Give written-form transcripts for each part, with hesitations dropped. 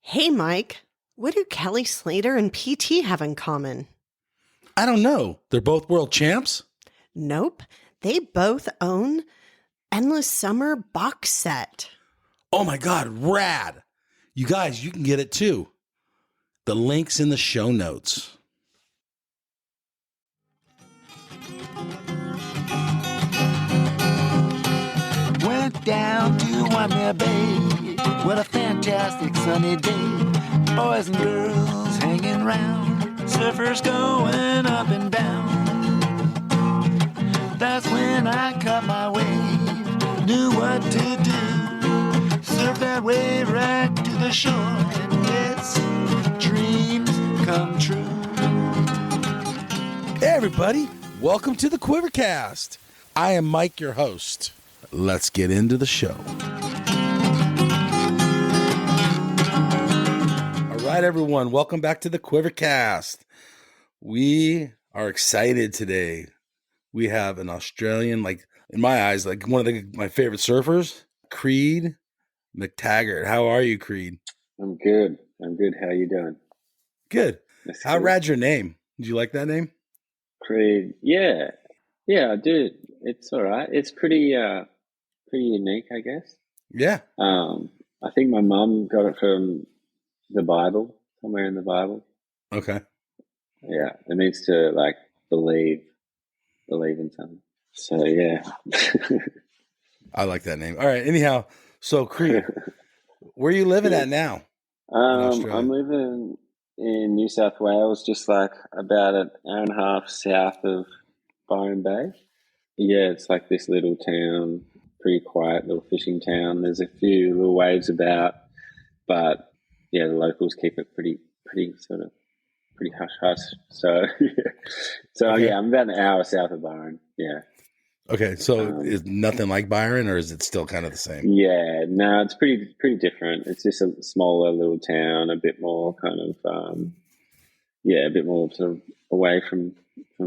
Hey, Mike, what do Kelly Slater and PT have in common? I don't know. They're both world champs? Nope, they both own Endless Summer box set. Oh my God, rad. You guys, you can get it too. The link's in the show notes. Went down to Waimea Bay. What a fantastic sunny day. Boys and girls hanging round. Surfers going up and down. That's when I caught my wave. Knew what to do. Surf that wave right to the shore. And it's dreams come true. Hey everybody, welcome to the Quivercast. I am Mike, your host. Let's get into the show. All right, everyone, welcome back to the Quivercast. We are excited today. We have an Australian, in my eyes, one of my favorite surfers, Creed McTaggart. How are you, Creed? I'm good. How you doing? Good. That's How cool. rad's your name? Did you like that name? Creed. Yeah, I do. It's all right. It's pretty unique, I guess. Yeah. I think my mum got it from the Bible, somewhere in the Bible. Okay. Yeah, it means to believe in something. So yeah. I like that name. All right. Anyhow, so Creed, where are you living at now? I'm living in New South Wales, just about an hour and a half south of Byron Bay. Yeah, it's like this little town, pretty quiet little fishing town. There's a few little waves about, but yeah, the locals keep it pretty hush hush. So, Okay. yeah, I'm about an hour south of Byron. Yeah. Okay, so is nothing like Byron, or is it still kind of the same? Yeah, no, it's pretty different. It's just a smaller little town, a bit more kind of, a bit more sort of away from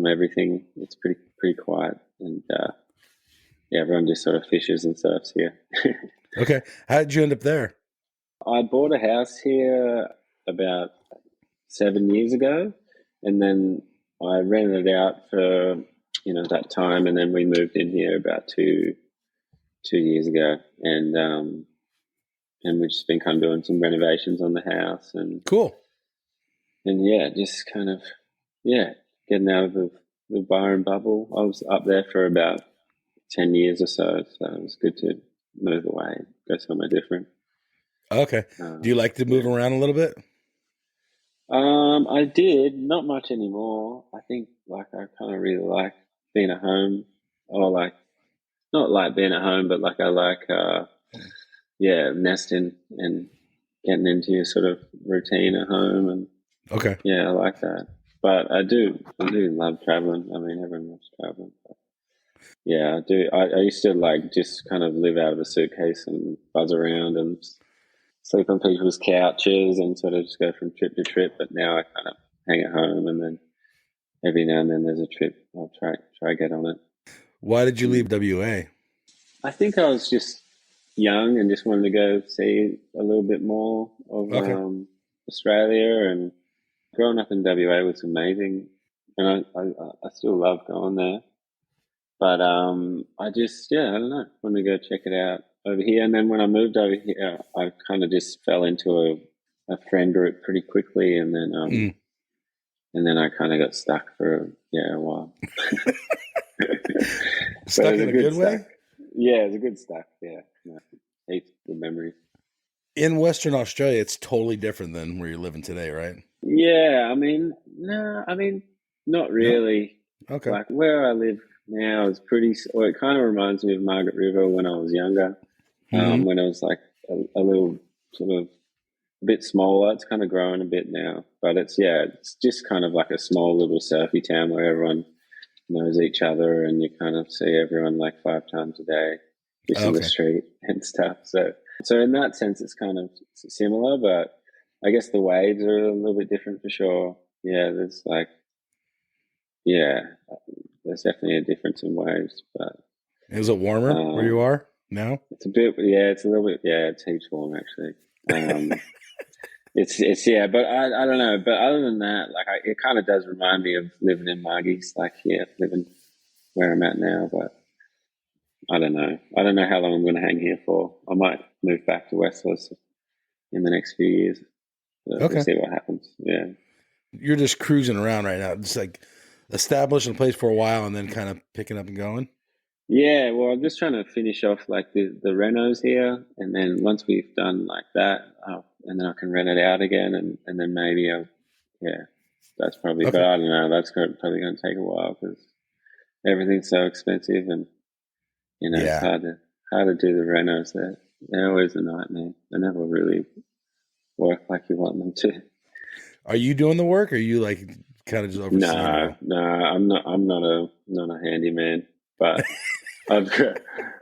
everything. It's pretty quiet, and everyone just sort of fishes and surfs here. Okay, how did you end up there? I bought a house here about 7 years ago, and then I rented it out for that time, and then we moved in here about two years ago, and we've just been kind of doing some renovations on the house, and Cool. just kind of getting out of the Byron bubble. I was up there for about 10 years or so it was good to move away, go somewhere different. Okay. Do you like to move around a little bit? I did, not much anymore. I think I kind of really like being at home, or not like being at home, but I like nesting and getting into your sort of routine at home, and Okay. I like that. But I do love traveling. I mean, everyone loves traveling. But yeah, I do. I used to just kind of live out of a suitcase and buzz around and sleep on people's couches and sort of just go from trip to trip. But now I kind of hang at home, and then every now and then there's a trip. I'll try get on it. Why did you leave WA? I think I was just young and just wanted to go see a little bit more of Australia. And growing up in WA was amazing, and I still love going there. But I just I don't know, wanted to go check it out over here. And then when I moved over here, I kind of just fell into a friend group pretty quickly, and then I kind of got stuck for a while. Stuck in a good way? Yeah, it was a good stuck. Yeah, heaps of good memories. In Western Australia, it's totally different than where you're living today, right? Yeah, not really. No? Okay. Where I live now is it kind of reminds me of Margaret River when I was younger. Mm-hmm. When I was a little sort of a bit smaller. It's kind of growing a bit now, but it's just kind of like a small little surfy town where everyone knows each other, and you kind of see everyone 5 times a day fishing the street and stuff. So in that sense, it's kind of similar, but I guess the waves are a little bit different for sure. Yeah, there's there's definitely a difference in waves. But is it warmer where you are now? It's a bit, it's a little bit, it's heaps warm actually. it's yeah, but I don't know. But other than that, like it kind of does remind me of living in Margie's, like living where I'm at now. But I don't know. I don't know how long I'm going to hang here for. I might move back to Westwoods in the next few years. We'll see what happens. Yeah. You're just cruising around right now, just like establishing a place for a while and then kind of picking up and going. Yeah, well, I'm just trying to finish off like the renos here, and then once we've done like that, and then I can rent it out again, and then maybe that's probably. But I don't know. That's probably going to take a while because everything's so expensive, and it's hard to do the renos. They're always a nightmare. They never really work like you want them to. Are you doing the work, or are you like kind of just overseeing it? No, I'm not a handyman, but I've got,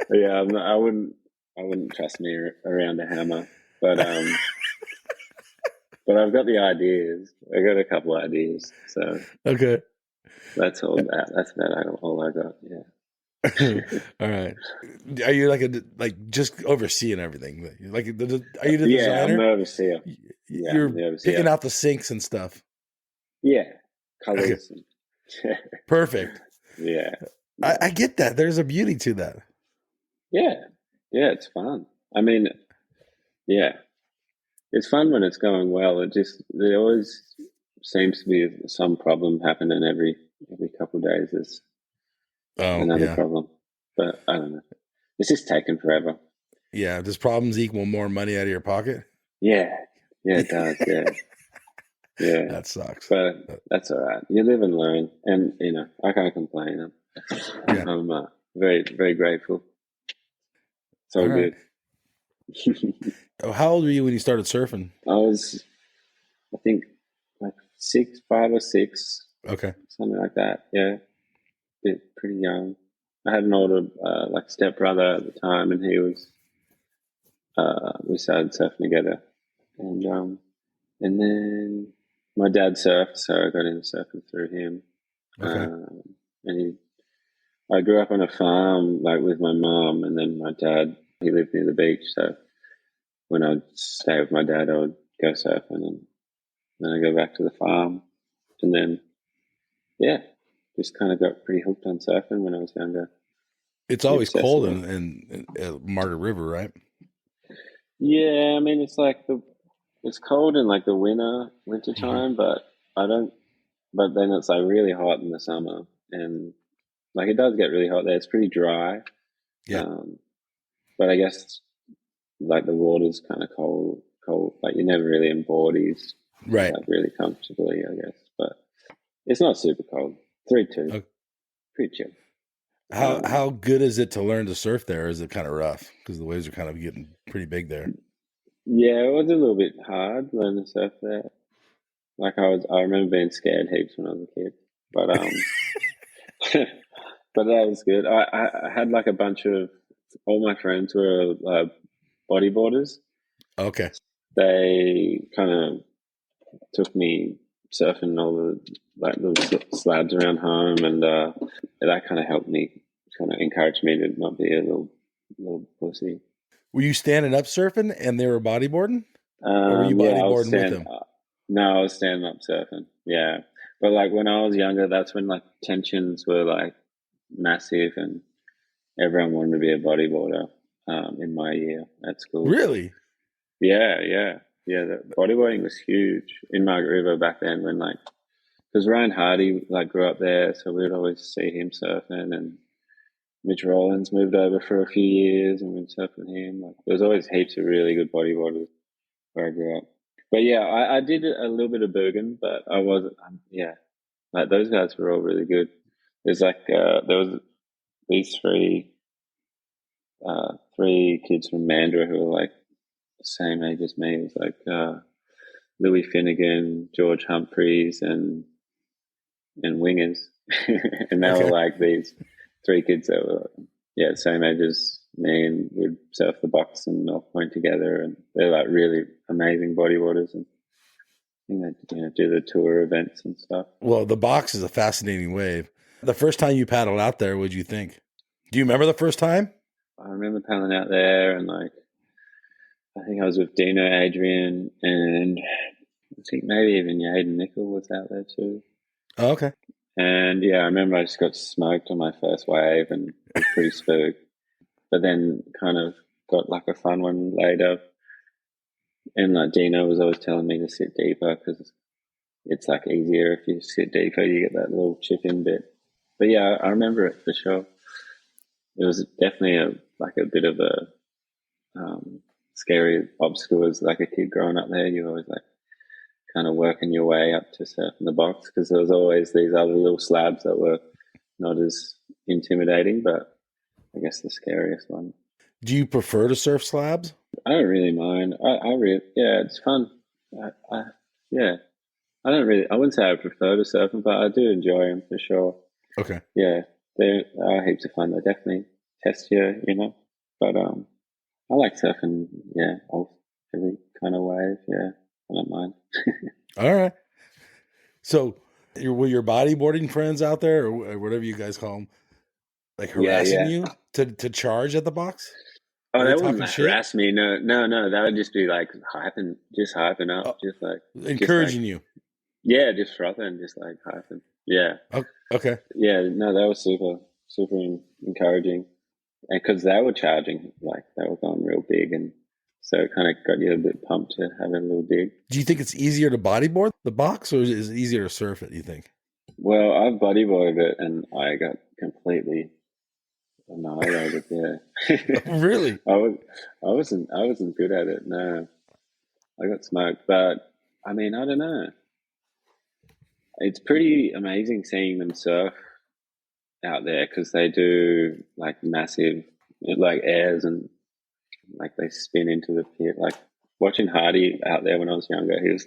I wouldn't trust me around a hammer, but but I've got the ideas. I got a couple of ideas, so okay, that's all that. That's about all I got. Yeah. All right. Are you like just overseeing everything? Like, are you the designer? Yeah, I'm the overseer. You're picking out the sinks and stuff. Yeah, colors. Okay. Perfect. Yeah. I get that. There's a beauty to that. Yeah. Yeah, it's fun. I mean, yeah. It's fun when it's going well. There always seems to be some problem happening every couple of days. There's another problem. But I don't know. It's just taking forever. Yeah. Does problems equal more money out of your pocket? Yeah. Yeah, it does. Yeah. Yeah. That sucks. But that's all right. You live and learn. And, I can't complain. I'm very, very grateful. It's all good. How old were you when you started surfing? I was, I think, like 5 or 6. Okay. Something like that. Yeah. Pretty young. I had an older, stepbrother at the time, and he was, we started surfing together. And then my dad surfed, so I got into surfing through him. Okay. I grew up on a farm, like with my mom, and then my dad, he lived near the beach. So when I'd stay with my dad, I would go surfing, and then I go back to the farm. And then, just kind of got pretty hooked on surfing when I was younger. It's always cold in Margaret River, right? Yeah, I mean, it's cold in like the winter time, but then it's like really hot in the summer, and like it does get really hot there. It's pretty dry. Yeah. But I guess like the water's kind of cold, like you're never really in boardies. Right. Like really comfortably, I guess. But it's not super cold. 3-2. Okay. Pretty chill. How good is it to learn to surf there? Or is it kind of rough? Because the waves are kind of getting pretty big there. Yeah, it was a little bit hard learning to surf there. Like I remember being scared heaps when I was a kid. But but that was good. I had like a bunch of, all my friends were bodyboarders. Okay. They kind of took me surfing all the like little slabs around home, and that kind of helped me, kind of encouraged me to not be a little pussy. Were you standing up surfing and they were bodyboarding? Or were you bodyboarding with them? No, I was standing up surfing. Yeah. But like when I was younger, that's when like tensions were like massive, and everyone wanted to be a bodyboarder in my year at school. Really? Yeah. The bodyboarding was huge in Margaret River back then, when like, because Ryan Hardy like grew up there, so we'd always see him surfing, and Mitch Rollins moved over for a few years, and we'd surf with him. Like, there was always heaps of really good bodyboarders where I grew up. But yeah, I did a little bit of Bergen, but I wasn't. Like those guys were all really good. There's like there was these three kids from Mandurah who were like the same age as me. It was like Louis Finnegan, George Humphreys, and Wingers, and they were like these 3 kids that were same age as me, and we'd surf the box and North Point together, and they're like really amazing bodyboarders, and they do the tour events and stuff. Well, the box is a fascinating wave. The first time you paddled out there, what'd you think? Do you remember the first time? I remember paddling out there, and like I think I was with Dino, Adrian, and think maybe even Yaden Nickel was out there too. Oh, okay. And yeah, I remember I just got smoked on my first wave and was pretty spooked. But then kind of got like a fun one later. And like Dino was always telling me to sit deeper because it's like easier if you sit deeper, you get that little chip in bit. But yeah, I remember it for sure. It was definitely a bit of a scary obstacle as like a kid growing up there. You always like kind of working your way up to surfing the box because there was always these other little slabs that were not as intimidating, but I guess the scariest one. Do you prefer to surf slabs? I don't really mind. Yeah, it's fun. Yeah, I don't really. I wouldn't say I prefer to surf them, but I do enjoy them for sure. Okay. Yeah, they are heaps of fun. They definitely test you, you know. But I like surfing. Yeah, every kind of wave. Yeah, I don't mind. All right. So, were your bodyboarding friends out there, or whatever you guys call them, like harassing you to charge at the box? Oh, Were they talking wouldn't shit? harass me. No. That would just be like hyping up, just like encouraging you. Yeah, just frothing, just like hyping. Yeah. Oh, okay. Yeah, no, that was super encouraging, and because they were charging, like they were going real big, and so it kind of got you a bit pumped to have a little dig. Do you think it's easier to bodyboard the box, or is it easier to surf it? You think? Well, I've bodyboarded it, and I got completely annihilated. Yeah. Really? I wasn't good at it. No, I got smoked. But I mean, I don't know. It's pretty amazing seeing them surf out there because they do like massive, like airs and like they spin into the pit. Like watching Hardy out there when I was younger, he was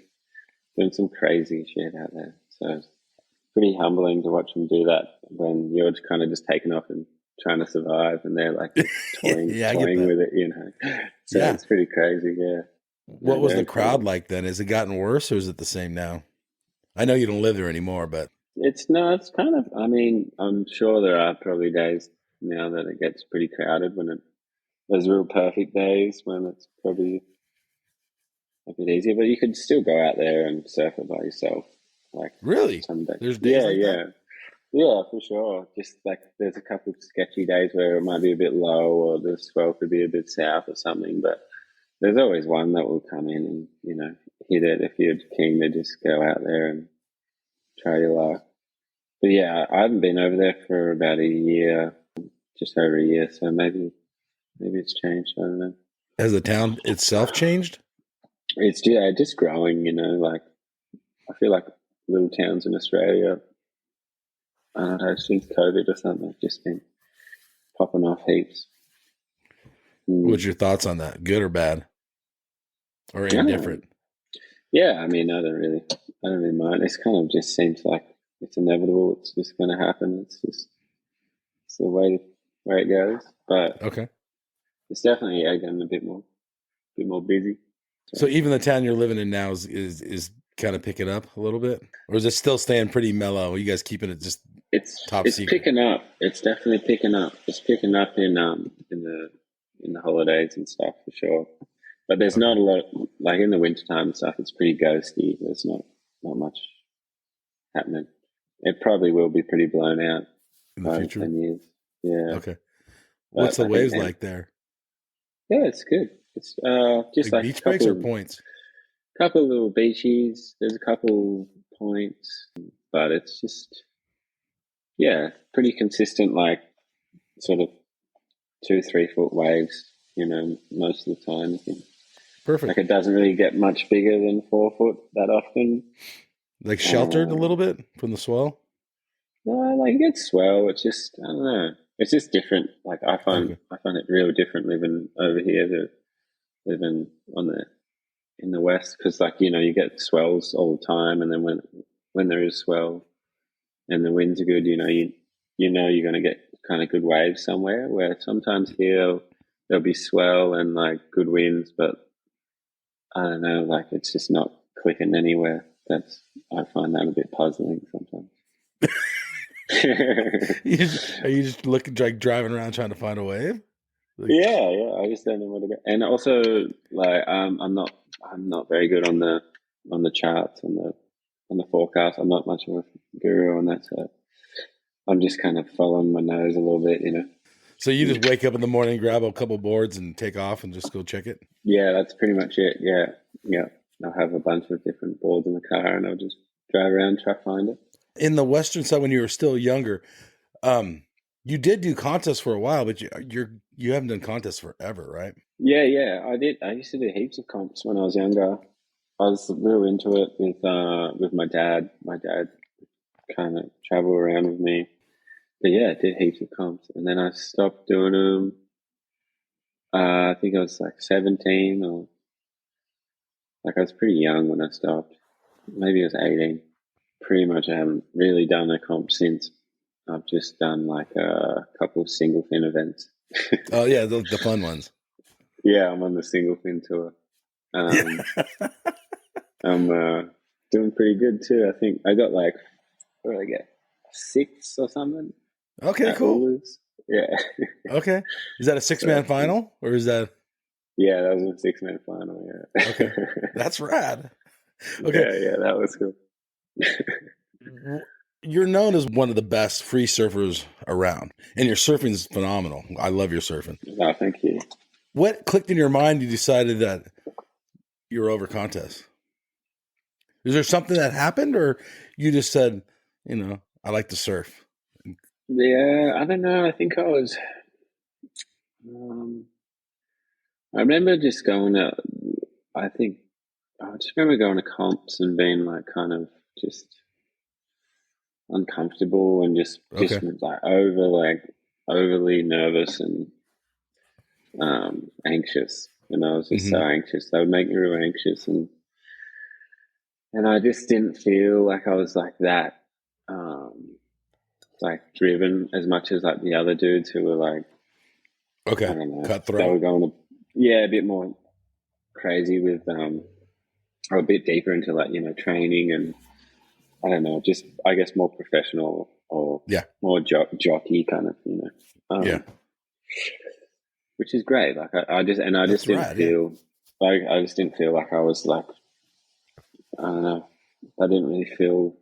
doing some crazy shit out there. So it's pretty humbling to watch him do that when you're kind of just taking off and trying to survive, and they're like toying with it, you know. So it's pretty crazy. Yeah. What was the crowd like then? Has it gotten worse, or is it the same now? I know you don't live there anymore, but it's kind of, I mean, I'm sure there are probably days now that it gets pretty crowded there's real perfect days when it's probably a bit easier, but you could still go out there and surf it by yourself. Like really? Some days. There's days like that? Yeah, for sure. Just like there's a couple of sketchy days where it might be a bit low or the swell could be a bit south or something, but there's always one that will come in and, you know, hit it if you're keen to just go out there and try your luck. But yeah, I haven't been over there for about a year, just over a year, so maybe it's changed. I don't know. Has the town itself changed? It's just growing, you know, like I feel like little towns in Australia, I don't know, since COVID or something, have just been popping off heaps. What's your thoughts on that? Good or bad? Or indifferent? Yeah, I mean, I don't really mind. It's kind of just seems like it's inevitable. It's just going to happen. It's the way it goes. But okay, it's definitely getting a bit more busy. So even the town you're living in now is kind of picking up a little bit, or is it still staying pretty mellow? Are you guys keeping it just top secret? It's picking up. It's definitely picking up. It's picking up in the holidays and stuff for sure. But there's not a lot, like in the wintertime and stuff, it's pretty ghosty. There's not much happening. It probably will be pretty blown out in the future. 10 years. Yeah. Okay. What's the waves like there? Yeah, it's good. It's just like beach breaks or points? Couple of little beaches. There's a couple points, but it's just, pretty consistent, like sort of 2-3 foot waves, you know, most of the time. Perfect. Like it doesn't really get much bigger than 4 foot that often. Like sheltered a little bit from the swell? No, like it gets swell. It's just, I don't know. It's just different. Like I find it real different living over here to living in the west, because like, you know, you get swells all the time, and then when there is swell and the winds are good, you know you're going to get kind of good waves somewhere, where sometimes here there'll be swell and like good winds, but I don't know, like it's just not clicking anywhere. I find that a bit puzzling sometimes. Are you just looking, like driving around trying to find a wave? Like, yeah, I just don't know where to go. And also, like, I'm not very good on the on the charts on the forecast. I'm not much of a guru on that, so I'm just kind of following my nose a little bit, you know. So you just wake up in the morning, grab a couple boards, and take off, and just go check it. Yeah, that's pretty much it. Yeah. I'll have a bunch of different boards in the car, and I'll just drive around, try to find it. In the Western side, when you were still younger, you did do contests for a while, but you haven't done contests forever, right? Yeah, I did. I used to do heaps of comps when I was younger. I was real into it with my dad. My dad kind of traveled around with me. But yeah, I did heaps of comps, and then I stopped doing them. I think I was like 17, or like I was pretty young when I stopped. Maybe I was 18. Pretty much I haven't really done a comp since. I've just done like a couple of single fin events. Oh yeah, the fun ones. Yeah, I'm on the single fin tour. I'm doing pretty good too. I think I got like, what did I get? 6 or something. Okay, cool. Orders. Yeah. Okay. Is that a 6-man final, or is that? Yeah, that was a 6-man final. Yeah. Okay, that's rad. Okay. Yeah, that was cool. You're known as one of the best free surfers around, and your surfing is phenomenal. I love your surfing. Oh, thank you. What clicked in your mind? You decided that you were over contests. Is there something that happened, or you just said, I like to surf? Yeah, I don't know. I think I was. I remember just going to. I just remember going to comps and being like kind of just uncomfortable and just like overly nervous and anxious. And I was just so anxious. They would make me real anxious, and I just didn't feel like I was like that. Like driven as much as like the other dudes who were like, I don't know, cutthroat. They were going a bit more crazy with, or a bit deeper into like, training and I don't know, just I guess more professional or more jockey kind of, which is great. Like I just didn't feel like I just didn't feel like I was like, I don't know, I didn't really felt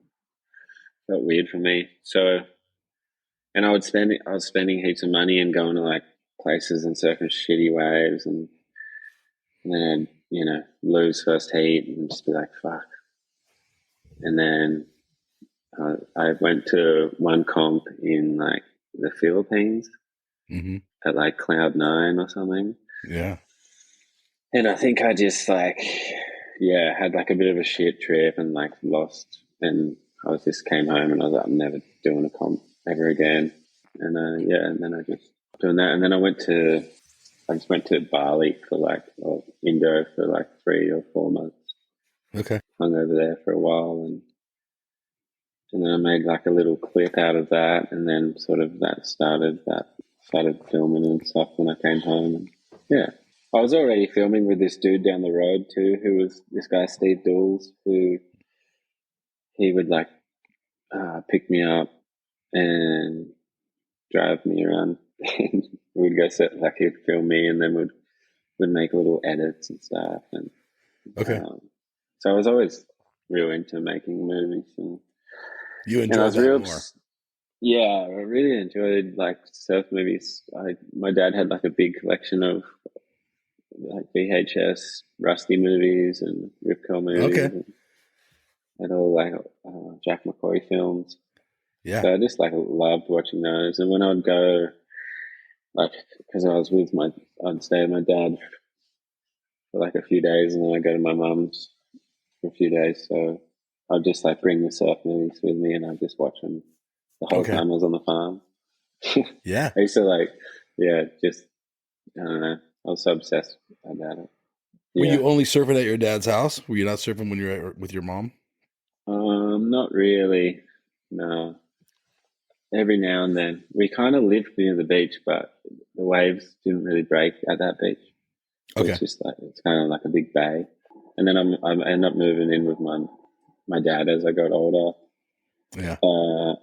weird for me. So. And I was spending heaps of money and going to like places and surfing shitty waves, and then lose first heat and just be like fuck. And then I went to one comp in like the Philippines at like Cloud 9 or something. Yeah. And I think I just like had like a bit of a shit trip and like lost, and I just came home and I was like, I'm never doing a comp ever again. And and then I just doing that, and then I just went to Bali Indo for like 3 or 4 months. Okay. Hung over there for a while, and then I made like a little clip out of that, and then sort of that started filming and stuff when I came home. And I was already filming with this dude down the road too, who was this guy Steve Dools, who he would like pick me up and drive me around, and we'd go set, like he'd film me, and then we'd make little edits and stuff. And so I was always real into making movies, and you enjoyed that more. Yeah, I really enjoyed like surf movies. My dad had like a big collection of like VHS Rusty movies and Rip Curl movies, and all like Jack McCoy films. Yeah. So I just like loved watching those. And when I'd go, like, because I'd stay with my dad for like a few days, and then I'd go to my mum's for a few days. So I'd just like bring the surf movies with me, and I'd just watch them the whole time I was on the farm. Yeah. I used to like, just, I don't know. I was so obsessed about it. Were you only surfing at your dad's house? Were you not surfing when you were with your mom? Not really. No. Every now and then. We kind of lived near the beach, but the waves didn't really break at that beach. It's just like, it's kind of like a big bay. And then I ended up moving in with my dad as I got older. Yeah.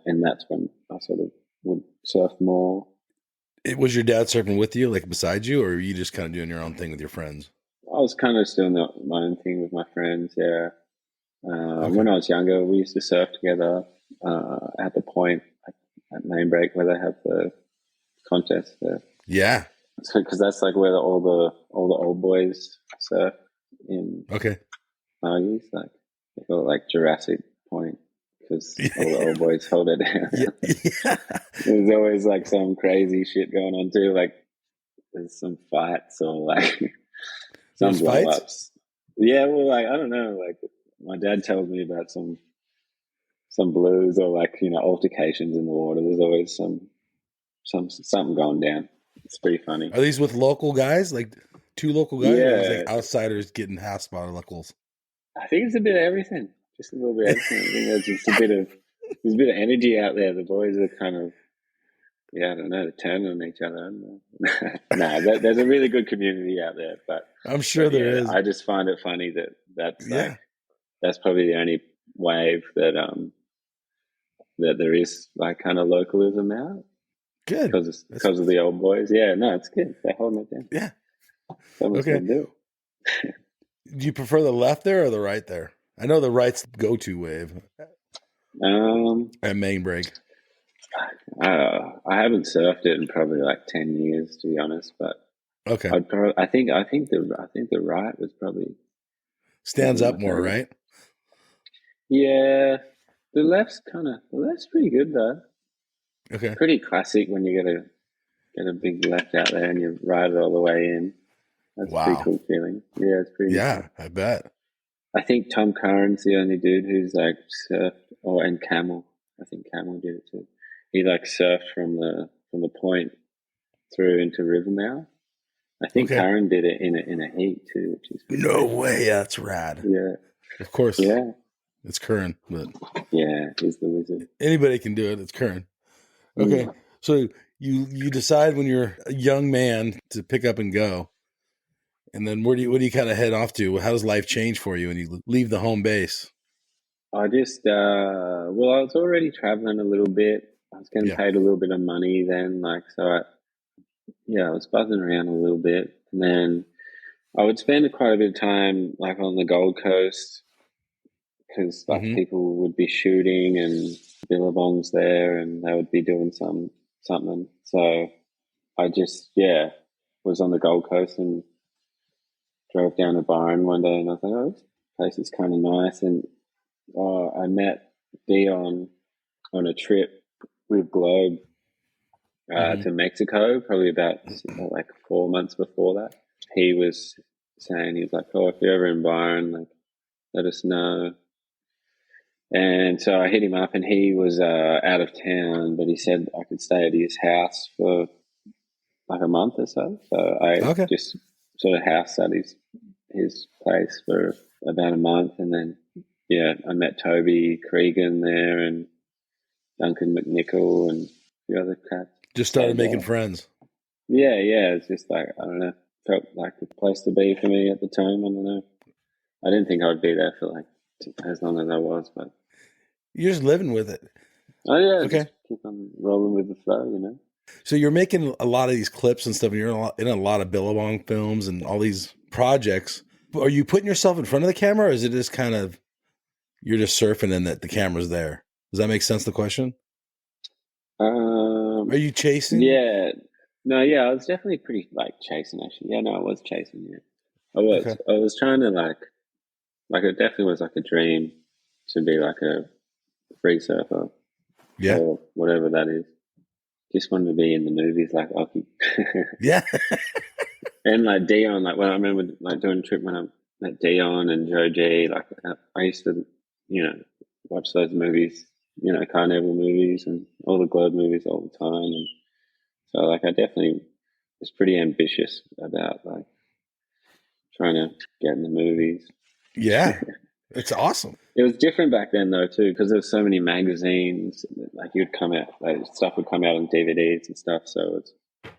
And that's when I sort of would surf more. Was your dad surfing with you, like beside you, or were you just kind of doing your own thing with your friends? I was kind of doing my own thing with my friends, yeah. When I was younger, we used to surf together at the point at Main Break where they have the contest there. Yeah. Because that's like where all the old boys surf in Argies. Like they call it like Jurassic Point because all the old boys hold it down. Yeah. There's always like some crazy shit going on too. Like there's some fights or like some blow ups. Yeah, well, like I don't know. Like my dad tells me about some blues or like altercations in the water. There's always something going down. It's pretty funny. Are these with local guys, like two local guys? Yeah, or is like outsiders getting house by locals. I think it's a bit of everything. Just a little bit of everything. I think there's just there's a bit of energy out there. The boys are kind of, I don't know, they're turning on each other. No, there's a really good community out there. But I'm sure there is. I just find it funny that's probably the only wave that that there is like kind of localism now. Good. Because of the old boys. Yeah, no, it's good. They're holding it down. Yeah. Someone's gonna do it. Do you prefer the left there or the right there? I know the right's the go-to wave. At Main Break. I haven't surfed it in probably like 10 years, to be honest. But okay, I think the right was probably stands up more, right? Yeah, the left's pretty good though. Okay, pretty classic when you get a big left out there and you ride it all the way in. That's a pretty cool feeling. Yeah, it's pretty. Yeah, cool. I bet. I think Tom Curran's the only dude who's like surfed, and Camel. I think Camel did it too. He like surfed from the point through into Rivermouth. I think Curran did it in a heat too, which is no way. That's rad. Yeah, of course. Yeah, it's Curran, but yeah, he's the wizard. Anybody can do it. It's Curran. Okay, so you decide when you're a young man to pick up and go, and then what do you kind of head off to? How does life change for you when you leave the home base? I just I was already traveling a little bit. I was getting paid a little bit of money then, I was buzzing around a little bit, and then I would spend quite a bit of time like on the Gold Coast because people would be shooting and billabongs there, and they would be doing something. So I just was on the Gold Coast and drove down to Byron one day, and I thought, this place is kind of nice. And I met Dion on a trip with Globe to Mexico, probably about like 4 months before that. He was saying, he was like, if you're ever in Byron, like, let us know. And so I hit him up, and he was out of town, but he said I could stay at his house for like a month or so. So I just sort of house at his place for about a month, and then I met Toby Cregan there and Duncan McNichol and a few other cats. Just started making friends. Yeah, it's just like, I don't know, felt like the place to be for me at the time. I don't know. I didn't think I would be there for like as long as I was, but you're just living with it. Oh yeah, just keep on rolling with the flow, So you're making a lot of these clips and stuff, and you're in a lot of Billabong films and all these projects. Are you putting yourself in front of the camera, or is it just kind of you're just surfing and that the camera's there? Does that make sense, the question? Are you chasing? Yeah. No, I was definitely pretty like chasing actually. Yeah, no, I was chasing, I was. Okay. I was trying to like it definitely was like a dream to be like a free surfer. Yeah. Or whatever that is. Just wanted to be in the movies like Oki. Yeah. And like Dion, like when I remember like doing a trip when I met Dion and Joe G, like I used to, watch those movies, Carnival movies and all the Globe movies all the time. And so like I definitely was pretty ambitious about like trying to get in the movies. Yeah. It's awesome. It was different back then though too, because there were so many magazines. Like you'd come out, like stuff would come out on DVDs and stuff. So it's,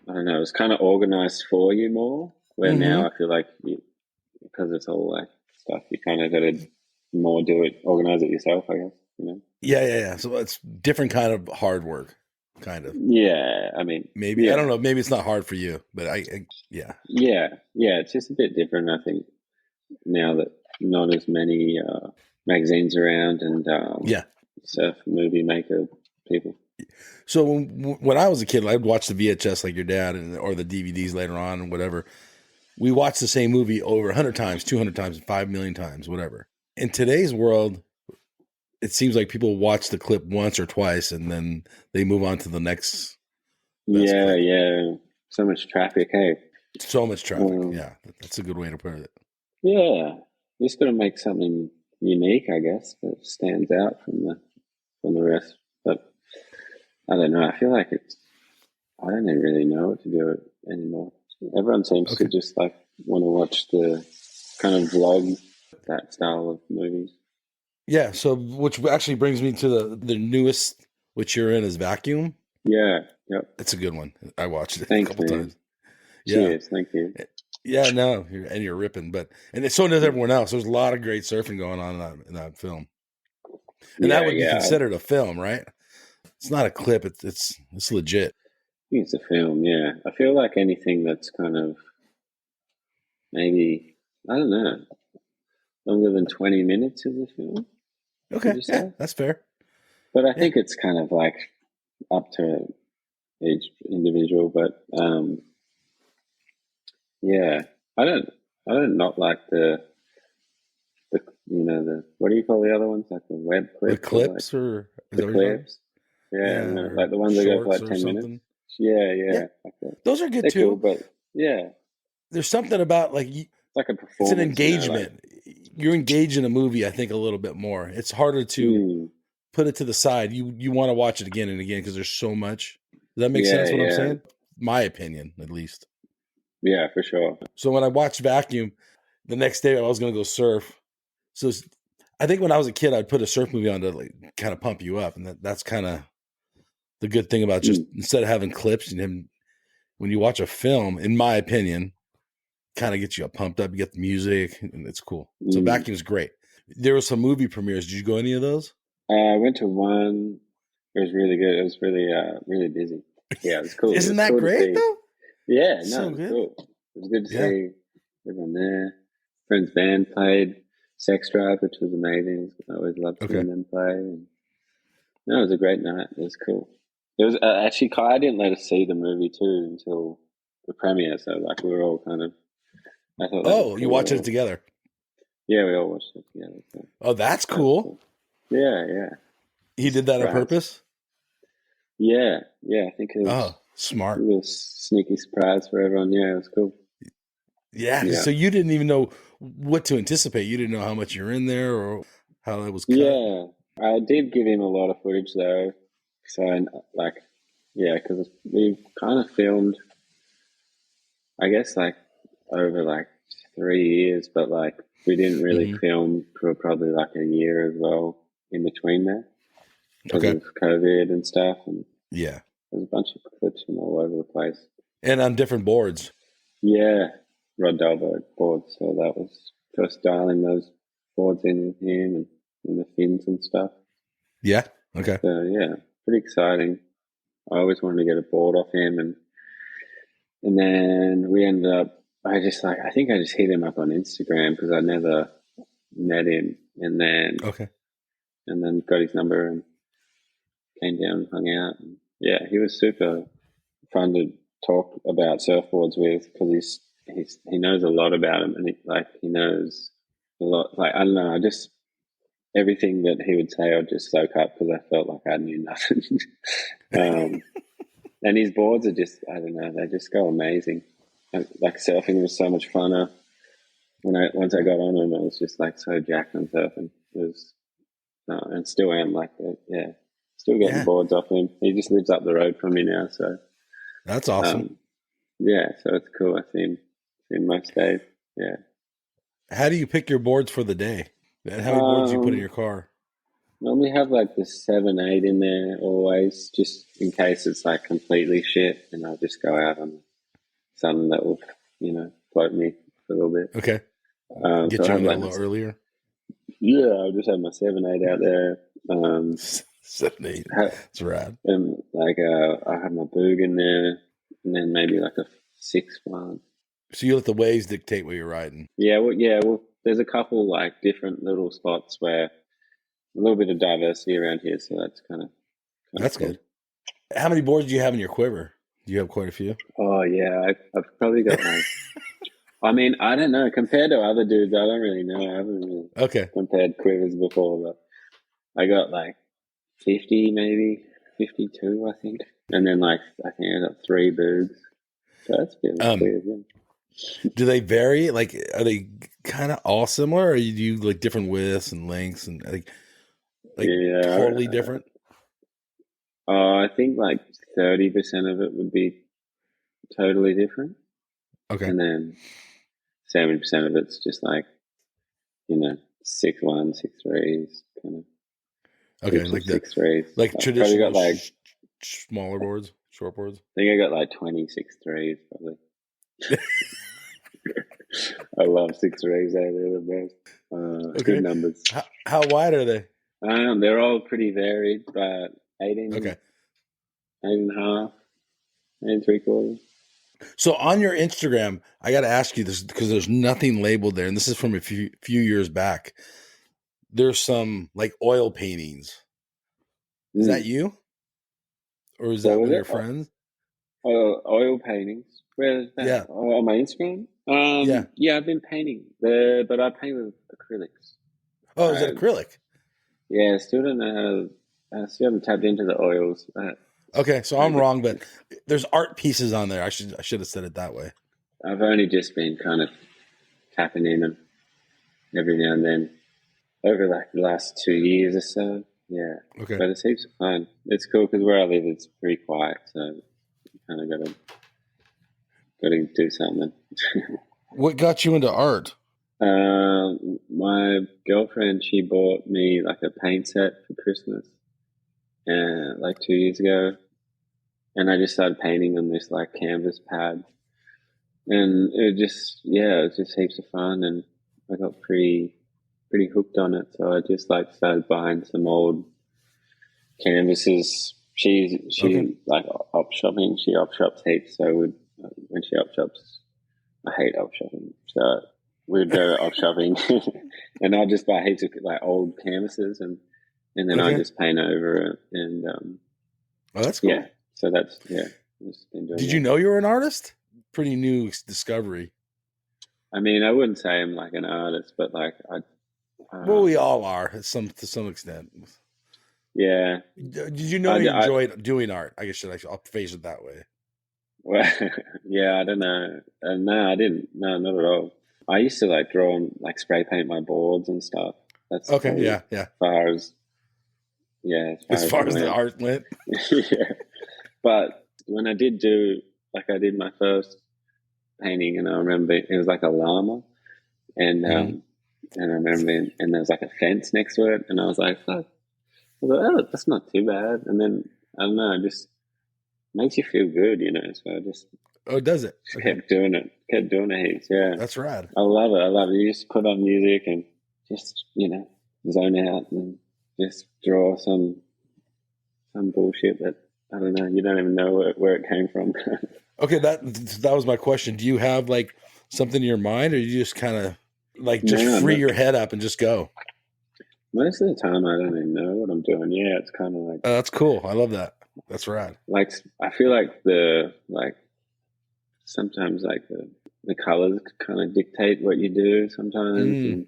I don't know, it was kind of organized for you more. Where now I feel like because it's all like stuff, you kind of got to more organize it yourself, I guess. Yeah. So it's different kind of hard work, kind of. Yeah, I mean, maybe I don't know. Maybe it's not hard for you, but yeah. It's just a bit different. I think now that not as many magazines around and Yeah. surf movie maker people. So when I was a kid, I'd watch the VHS like your dad or the DVDs later on and whatever. We watched the same movie over 100 times, 200 times, 5 million times, whatever. In today's world, it seems like people watch the clip once or twice and then they move on to the next. Yeah, yeah. So much traffic, hey. So much traffic. Yeah, that's a good way to put it. Yeah, you just got to make something unique, I guess, that stands out from the rest. But I don't know. I feel like I don't even really know what to do anymore. Everyone seems to just like want to watch the kind of vlog, that style of movies. Yeah. So, which actually brings me to the newest, which you're in, is Vacuum. Yeah. Yep. It's a good one. I watched it Thanks, a couple times. Cheers. Thank you. Yeah, no, you're ripping, and so does everyone else. There's a lot of great surfing going on in that film, and that would be considered a film, right? It's not a clip. It's legit. I think it's a film. Yeah, I feel like anything that's kind of maybe, I don't know, longer than 20 minutes is a film. Okay, yeah, that's fair. But I think it's kind of like up to each individual. But yeah, I don't not like the what do you call the other ones, like the web clips? The clips or the clips? Yeah, like the ones that go for like 10 minutes. Yeah. Like those are good They're too. Cool, but yeah, there's something about like it's like a performance. It's an engagement. Like, you're engaged in a movie, I think, a little bit more. It's harder to put it to the side. You want to watch it again and again because there's so much. Does that make sense? What I'm saying? My opinion, at least. Yeah, for sure. So when I watched Vacuum, the next day I was going to go surf. So I think when I was a kid, I'd put a surf movie on to like kind of pump you up, and that's kind of the good thing about just instead of having clips and him. When you watch a film, in my opinion, kind of gets you pumped up. You get the music, and it's cool. So Vacuum is great. There were some movie premieres. Did you go to any of those? I went to one. It was really good. It was really busy. Yeah, it was cool. Isn't that great though? Yeah, so it was good. Cool. It was good to see everyone there. Friend's band played Sex Drive, which was amazing. I always loved seeing them play. And, no, it was a great night. It was cool. It was actually, Kai didn't let us see the movie too until the premiere. So like we were all kind of. I thought. Oh, you watched it together? Yeah, we all watched it together. So. Oh, that's cool. Yeah. He did that on purpose? Yeah. I think it was smart. A little sneaky surprise for everyone. Yeah, it was cool. Yeah, so you didn't even know what to anticipate. You didn't know how much you're in there or how it was cut. Yeah, I did give him a lot of footage though. So, because we kind of filmed, I guess, like over like 3 years, but like we didn't really film for probably like a year as well in between there because of COVID and stuff. And there's a bunch of clips from all over the place. And on different boards. Yeah, Rod Dalberg boards. So that was first dialing those boards in with him and the fins and stuff. Yeah. Okay. So yeah, pretty exciting. I always wanted to get a board off him, and then we ended up. I think I just hit him up on Instagram because I never met him, and then got his number and came down and hung out. And yeah, he was super fun to talk about surfboards with because he knows a lot about them, and he knows a lot. Like I don't know, everything that he would say I'd just soak up because I felt like I knew nothing. And his boards are just, I don't know, they just go amazing. Like surfing was so much funner. Once I got on him, I was just like so jacked on surfing. It was, and still am like that. Yeah, still getting boards off him. He just lives up the road from me now, so that's awesome. Yeah, so it's cool. I see him most days. Yeah. How do you pick your boards for the day? And how many boards do you put in your car? Normally have like the 7, 8 in there always, just in case it's like completely shit, and I'll just go out on something that will, float me for a little bit. Okay. Get you in a little earlier. Yeah, I'll just have my 7, 8 out there. 7, 8. That's rad. And I have my boog in there, and then maybe like a 6 one. So you let the waves dictate where you're riding. Yeah, we'll there's a couple like different little spots where a little bit of diversity around here, so that's kind of That's cool. good. How many boards do you have in your quiver? Do you have quite a few? Oh yeah, I've probably got like. I mean, I don't know. Compared to other dudes, I don't really know. I haven't really compared quivers before, but I got like 50, maybe 52, I think. And then like I think I got 3 boogs. So that's been weird. Yeah. Do they vary? Like, are they kind of all similar, or you do like different widths and lengths and like totally different? I think like 30% of it would be totally different. Okay. And then 70% of it's just like, 6'1", 6'3", kind of. Okay, like 6'3", like traditional, got like smaller boards, short boards. I think I got like 20 6'3", probably. I love 6'3". They're the best. Good numbers. How wide are they? They're all pretty varied, but 18. Okay. 8.5, 8 3/4. So on your Instagram, I got to ask you this because there's nothing labeled there, and this is from a few years back. There's some like oil paintings. Is that you, or is that one of your friends? Oil paintings. Where's that? Yeah. On my Instagram. Yeah, I've been painting, but I paint with acrylics. Oh, is it acrylic? Yeah, I still don't know. I still haven't tapped into the oils. Okay, so I'm wrong, but there's art pieces on there. I should have said it that way. I've only just been kind of tapping in them every now and then over like the last 2 years or so. Yeah. Okay. But it's heaps of fun. It's cool because where I live, it's pretty quiet, so you kind of got to do something. What got you into art? My girlfriend, she bought me like a paint set for Christmas, like 2 years ago, and I just started painting on this like canvas pad, and it was just heaps of fun, and I got pretty hooked on it. So I just like started buying some old canvases. She like op shopping. She op shops heaps, so when she op shops, I hate op shopping, so we'd go op shopping, and I'd just buy heaps of like old canvases, and then I just paint over it, and oh, that's cool. Yeah. So that's just been doing Did you know you were an artist? Pretty new discovery. I mean, I wouldn't say I'm like an artist, but like well, we all are to some extent. Yeah. Did you know you enjoyed doing art? I guess I'll phrase it that way. Well, yeah, I don't know. No, I didn't. No, not at all. I used to like draw and like spray paint my boards and stuff. That's okay. Yeah. As far as the art went. Yeah. But when I did I did my first painting, and I remember it was like a llama, and I remember, and there was like a fence next to it, and I was like, oh, that's not too bad. And then I don't know, it just makes you feel good, So I just does it? Kept doing it heaps. Yeah, that's rad. I love it. You just put on music and just zone out and just draw some bullshit that I don't know. You don't even know where it came from. Okay, that was my question. Do you have like something in your mind, or you just kind of like free your head up and just go? Most of the time, I don't even know what I'm doing. Yeah, it's kind of like that's cool. I love that. That's rad. Like I feel like sometimes like the colors kind of dictate what you do. Sometimes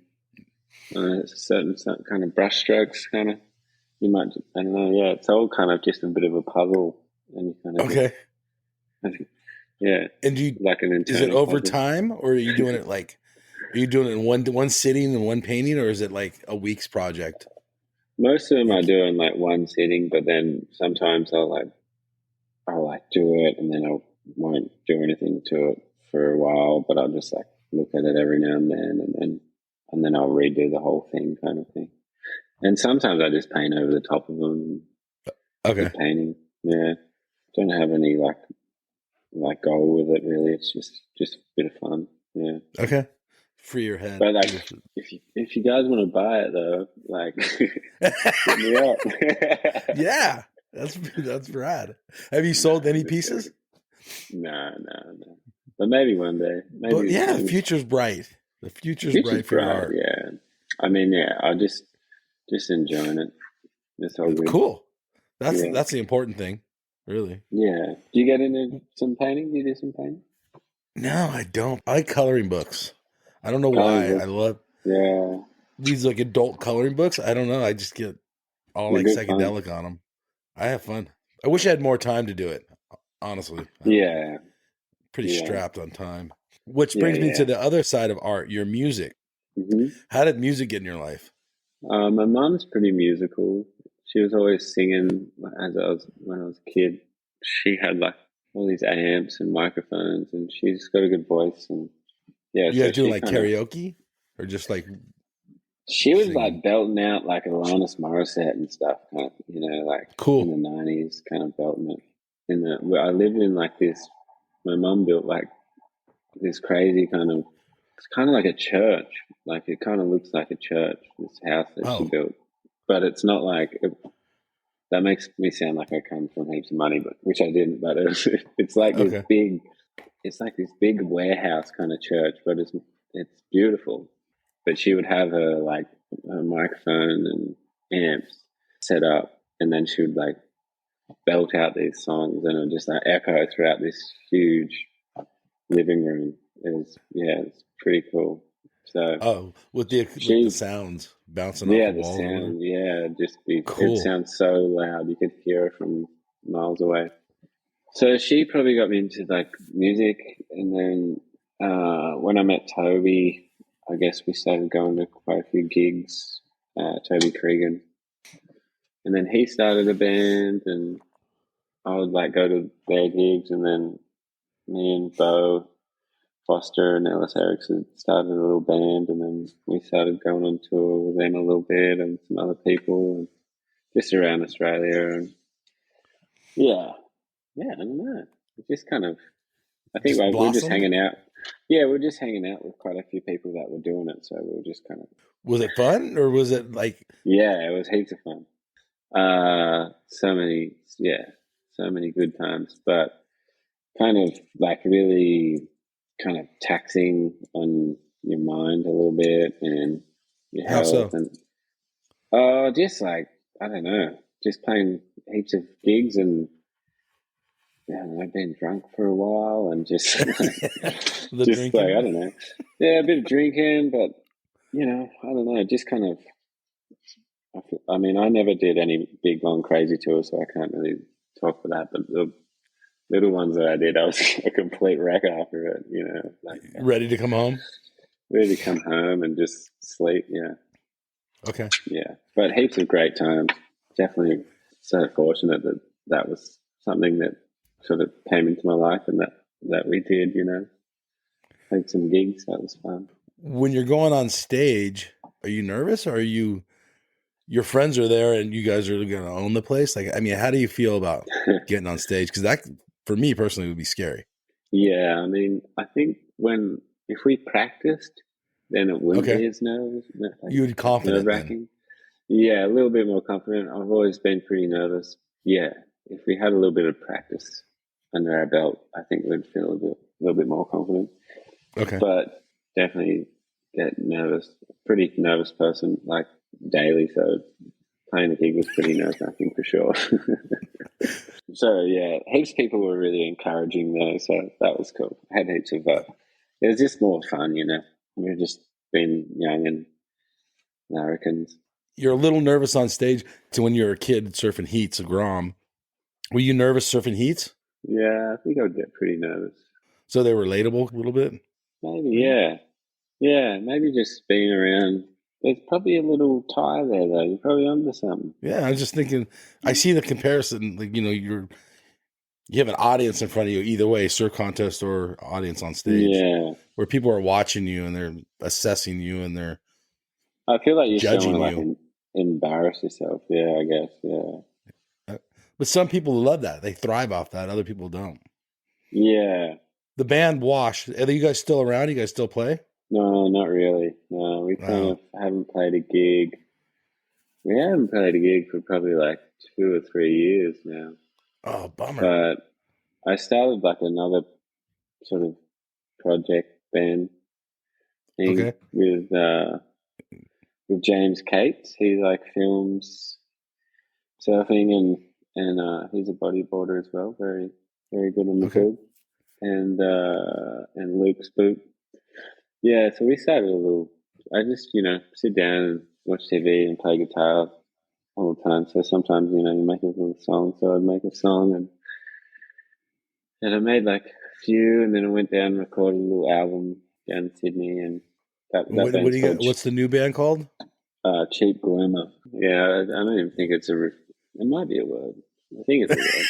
and, certain kind of brush strokes kind of. You might, I don't know, yeah, it's all kind of just a bit of a puzzle. And you kind of yeah. And like is it over puzzle. time, or are you doing it in one sitting and one painting, or is it like a week's project? Most of them I do in like one sitting, but then sometimes I'll do it and then I won't do anything to it for a while, but I'll just like look at it every now and then I'll redo the whole thing kind of thing. And sometimes I just paint over the top of them. Okay. Painting. Yeah. Don't have any like goal with it really. It's just a bit of fun. Yeah. Okay. Free your head. But like if you guys want to buy it though, like hit me up. Yeah. That's rad. Have you sold any pieces? No. But maybe one day. Maybe the future's bright. The future's Future's bright for your bright, art. yeah. I mean, yeah, I just enjoying it. It's all good. Cool. That's Yeah. the important thing, really. Yeah. Do you get into some painting? Do you do some painting? No, I don't. I like coloring books. I don't know Coloring why. books. I love Yeah. these like adult coloring books. I don't know. I just get all They're like good fun. psychedelic on them. I have fun. I wish I had more time to do it. Honestly, Yeah. pretty Yeah. strapped on time. Which Yeah, brings me yeah. to the other side of art, your music. hmm How did music get in your life? My mum's pretty musical. She was always singing when I was a kid. She had like all these amps and microphones, and she's got a good voice. And yeah, You so guys doing she like kind of karaoke or just like she was singing? like belting out like Alanis Morissette and stuff, kind of, like Cool. in the '90s, kind of belting it. Where I lived in like this. My mum built like this crazy kind of. It's kind of like a church. Like it kind of looks like a church. This house that she Oh, built, but it's not like. That makes me sound like I come from heaps of money, but which I didn't. But it's like this okay. big. It's like this big warehouse kind of church, but it's beautiful. But she would have her like her microphone and amps set up, and then she would like belt out these songs, and it would just like echo throughout this huge living room. It's pretty cool. So Oh, with the she, sounds bouncing off the the walls or whatever. sound, it Cool. sounds so loud you could hear it from miles away. So she probably got me into like music, and then when I met Toby, I guess we started going to quite a few gigs. Toby Cregan, and then he started a band, and I would like go to their gigs, and then me and Bo Foster and Ellis Erickson started a little band, and then we started going on tour with them a little bit, and some other people, and just around Australia, and yeah, I don't know. It just kind of, I think Just we're just blossomed? hanging out. Yeah, we're just hanging out with quite a few people that were doing it, so we were just kind of. Was it fun or was it like? Yeah, it was heaps of fun. So many good times, but kind of like really kind of taxing on your mind a little bit and your How health, so? and just like I don't know, just playing heaps of gigs and I've been drunk for a while and just The just drinking? like I don't know, a bit of drinking, but I don't know, just kind of. I mean, I never did any big, long, crazy tours, so I can't really talk for that. But the little ones that I did, I was a complete wreck after it. Like Ready to come home? ready to come home and just sleep. Yeah, Okay. yeah. But heaps of great times. Definitely so fortunate that that was something that sort of came into my life and that we did. Had some gigs. That was fun. When you're going on stage, are you nervous or are you? Your friends are there and you guys are going to own the place. Like, I mean, how do you feel about getting on stage? Because that, for me personally, would be scary. Yeah, I mean, I think if we practiced, then it wouldn't be as You would be confident then. nerve-wracking. Yeah, a little bit more confident. I've always been pretty nervous. Yeah, if we had a little bit of practice under our belt, I think we'd feel a little bit more confident. Okay. But definitely get nervous. Pretty nervous person, like daily. So playing the gig was pretty nerve-wracking for sure. So yeah, heaps of people were really encouraging though, so that was cool. I had heaps of it was just more fun, We've just been young and Americans. You're a little nervous on stage to when you're a kid surfing heats of Grom. Were you nervous surfing heats? Yeah, I think I would get pretty nervous. So they were relatable a little bit? Maybe, yeah. Yeah, maybe just being around. There's probably a little tie there though. You're probably onto something. Yeah, I was just thinking, I see the comparison, like, you have an audience in front of you either way, surf contest or audience on stage. Yeah. Where people are watching you and they're assessing you and they're I feel like you just judging don't want to you. embarrass yourself. Yeah, I guess. Yeah. But some people love that. They thrive off that. Other people don't. Yeah. The band Wash, are you guys still around? You guys still play? No, not really. No, we kind of haven't played a gig. We haven't played a gig for probably like 2 or 3 years now. Oh, bummer. But I started like another sort of project band thing Okay. with James Cates. He like films surfing and he's a bodyboarder as well. Very very good on the Okay. board. And Luke Spook. Yeah, so we started a little. I just sit down and watch TV and play guitar all the time. So sometimes you make a little song. So I'd make a song and I made like a few, and then I went down and recorded a little album down in Sydney, and that What do band's you called got? What's the new band called? Cheap Glimmer. Yeah, I don't even think it's it might be a word. I think it's a word.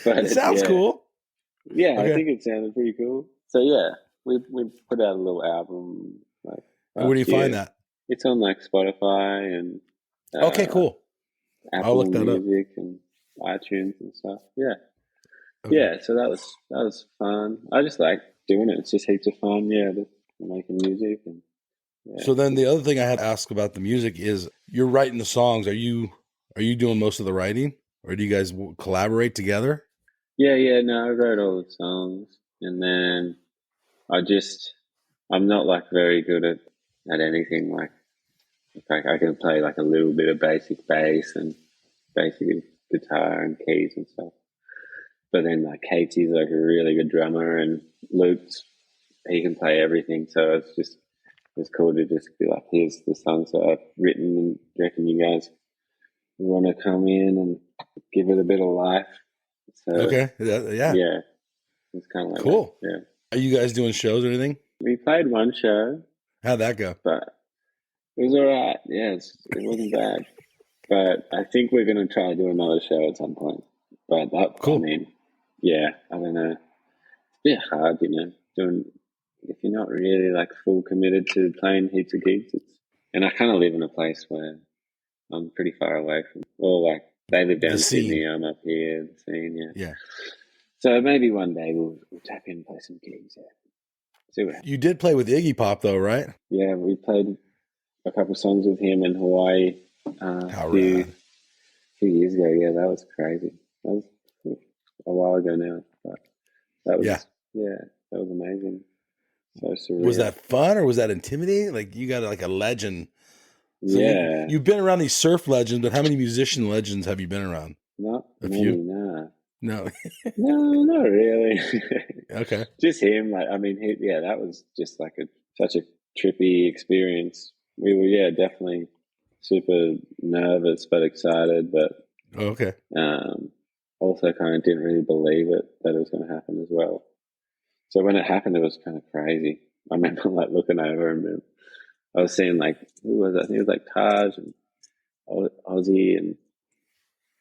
But It sounds cool. Yeah, Okay. I think it sounded pretty cool. So yeah, we put out a little album like. And where do you find that? It's on like Spotify and Okay, cool. I'll Apple look that up. Music and iTunes and stuff. Yeah, Okay. yeah. So that was fun. I just like doing it. It's just heaps of fun. Yeah, making music and. Yeah. So then the other thing I had to ask about the music is you're writing the songs. Are you doing most of the writing, or do you guys collaborate together? Yeah. No, I wrote all the songs, and then I'm not like very good at anything. Like I can play like a little bit of basic bass and basic guitar and keys and stuff. But then like Katie's like a really good drummer, and Luke's he can play everything. So it's cool to just be like, here's the songs that I've written, and do you reckon you guys want to come in and give it a bit of life? So Okay. Yeah. yeah, it's kind of like Cool. that. Yeah, Are you guys doing shows or anything? we played one show, How'd that go? but it was all right. Yeah, it wasn't bad. But I think we're going to try to do another show at some point. But Cool. I mean, yeah, I don't know. It's a bit hard, doing if you're not really like full committed to playing heaps of gigs. And I kind of live in a place where I'm pretty far away from. Well, like they live down in Sydney, I'm up here. The scene, yeah. Yeah. So maybe one day we'll tap in and play some gigs. Yeah. See what happens. You did play with Iggy Pop though, right? Yeah, we played a couple of songs with him in Hawaii. How a few rad. years ago. Yeah, that was crazy. That was a while ago now, but that was that was amazing. So surreal. Was that fun or was that intimidating? Like you got like a legend. So yeah, you've been around these surf legends, but how many musician legends have you been around? not A many, few? nah. No. No, not really. Okay. Just him. Like, I mean, that was just like such a trippy experience. We were, definitely super nervous but excited, but Okay. also kind of didn't really believe that it was going to happen as well. So when it happened, it was kind of crazy. I remember like looking over and I was seeing like, who was it? I think it was like Taj and Ozzy and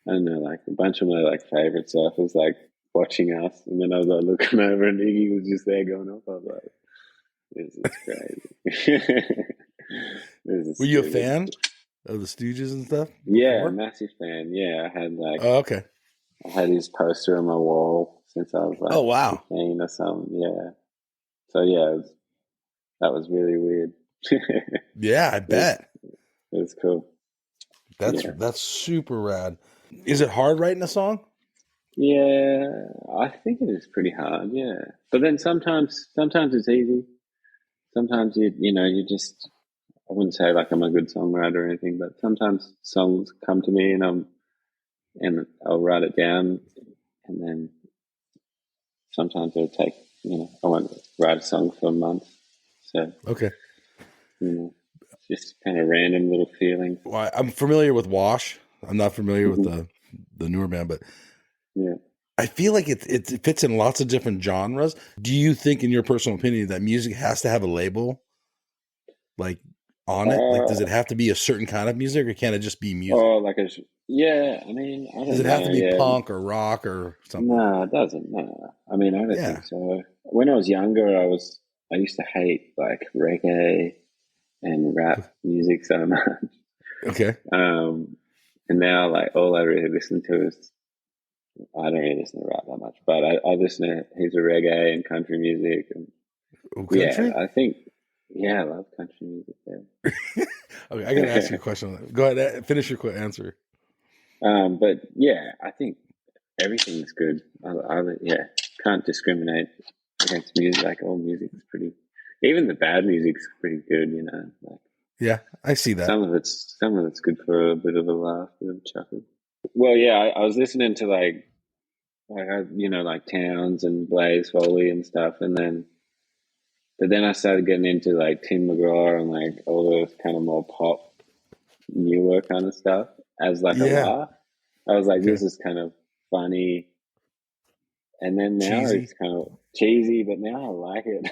I don't know, like a bunch of my like favorite surfers like watching us, and then I was like looking over and Iggy was just there going off. I was like, this is crazy. Were you a fan of the Stooges and stuff? Yeah, before? massive fan. Yeah, I had like okay. I had his poster on my wall since I was like Oh wow. 15 or something. Yeah. So yeah, that was really weird. Yeah, I bet. It was cool. That's super rad. Is it hard writing a song? Yeah, I think it is pretty hard. Yeah, but then sometimes it's easy. Sometimes you just. I wouldn't say like I'm a good songwriter or anything, but sometimes songs come to me and I'll write it down, and then sometimes it'll take. I won't write a song for a month. So Okay. Just kind of random little feelings. Well, I'm familiar with Wash. I'm not familiar with the newer band, but yeah, I feel like it fits in lots of different genres. Do you think, in your personal opinion, that music has to have a label, like on it? Like, does it have to be a certain kind of music, or can it just be music? Oh, like yeah. I mean, I don't know. Does it have to be punk or rock or something? No, it doesn't. No, I mean, I don't think so. When I was younger, I used to hate like reggae and rap music so much. Okay. And now like all I really listen to is, I don't really listen to rap that much, but I listen to heaps of reggae and country music and country? yeah, I think I love country music. Yeah. Okay, I gotta ask you a question. Go ahead, finish your answer. But yeah, I think everything's good. I can't discriminate against music. Like all music is pretty Even the bad music's pretty good, you know. Like, Yeah, I see that. some of it's good for a bit of a laugh, a bit of a chuckle. Well, yeah, I was listening to like Towns and Blaze Foley and stuff, but then I started getting into like Tim McGraw and like all those kind of more pop, newer kind of stuff as like a Yeah. laugh. I was like, Okay. this is kind of funny. And then now Cheesy. it's kind of cheesy, but now I like it.